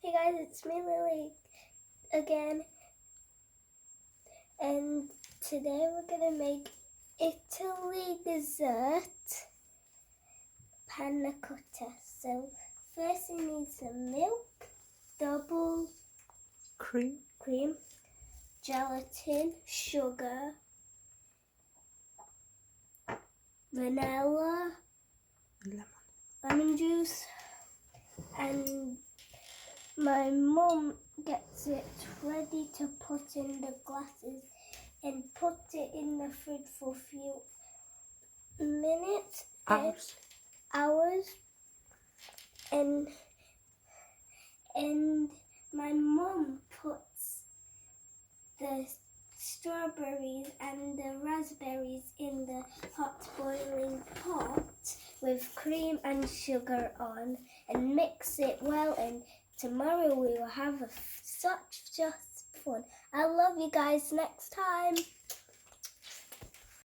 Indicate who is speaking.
Speaker 1: Hey guys, it's me Lily again, and today we're gonna make Italy dessert panna cotta. So first we need some milk, double
Speaker 2: Cream.
Speaker 1: gelatin, sugar, vanilla, lemon juice, and my mum gets it ready to put in the glasses and put it in the fridge for a few minutes, hours, and my mum puts the strawberries and the raspberries in the hot boiling pot with cream and sugar on and mix it well, and tomorrow we will have such just fun. I love you guys. Next time.